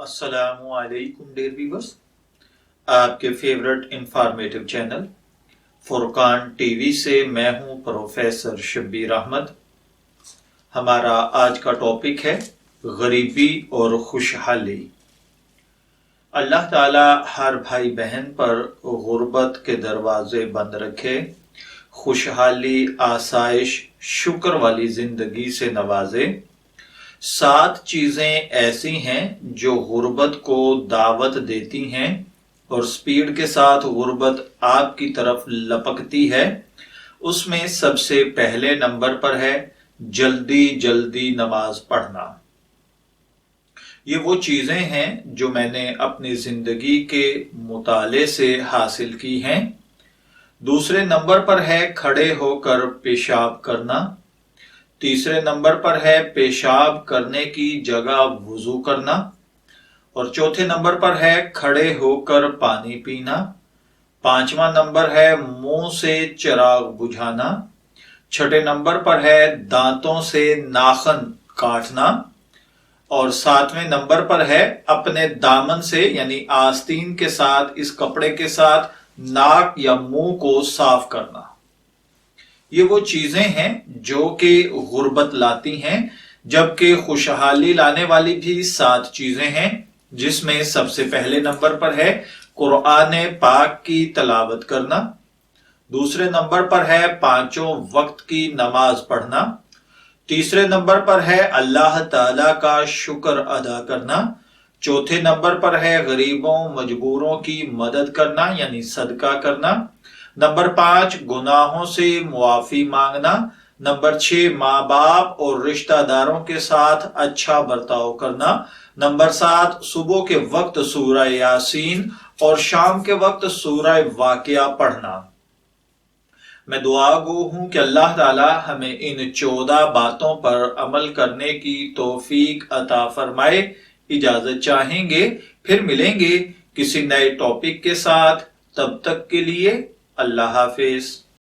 अस्सलामु अलैकुम dear viewers, आपके favourite informative channel Furqan TV से मैं हूं प्रोफेसर शब्बीर अहमद। हमारा आज का टॉपिक है गरीबी और खुशहाली। अल्लाह ताला हर भाई बहन पर गुर्बत के दरवाजे बंद रखे, खुशहाली, आसाइश, शुक्र वाली जिंदगी से नवाजे। 7 चीजें ऐसी हैं जो गुर्बत को दावत देती हैं और स्पीड के साथ गुर्बत आपकी तरफ लपकती है। उसमें सबसे पहले नंबर पर है जल्दी जल्दी नमाज पढ़ना। ये वो चीजें हैं जो मैंने अपनी जिंदगी के मुताले से हासिल की हैं। दूसरे नंबर पर है खड़े होकर पेशाब करना। तीसरे नंबर पर है पेशाब करने की जगह वुजू करना। और चौथे नंबर पर है खड़े होकर पानी पीना। 5वां नंबर है मुंह से चिराग बुझाना। 6ठे नंबर पर है दांतों से नाखन काटना। और 7वें नंबर पर है अपने दामन से यानी आस्तीन के साथ, इस कपड़े के साथ नाक या मुंह को साफ करना। ये वो चीजें हैं जो कि गुर्बत लाती हैं, जबकि खुशहाली लाने वाली भी 7 चीजें हैं, जिसमें सबसे पहले नंबर पर है कुरान पाक की तलावत करना। दूसरे नंबर पर है 5 वक्त की नमाज पढ़ना। तीसरे नंबर पर है अल्लाह ताला का शुक्र अदा करना। चौथे नंबर पर है गरीबों मजबूरों की मदद करना यानी सदका करना। नंबर 5 गुनाहों से मुआफी मांगना। नंबर 6 माँ बाप और रिश्तेदारों के साथ अच्छा बर्ताव करना। नंबर 7 सुबह के वक्त सूरह यासीन और शाम के वक्त सूरह वाकिया पढ़ना। मैं दुआगो हूं कि अल्लाह ताला हमें इन 14 बातों पर अमल करने की तौफीक अता फरमाए। इजाजत चाहेंगे, फिर मिलेंगे किसी नए टॉपिक के साथ। तब तक के लिए अल्लाह हाफिज।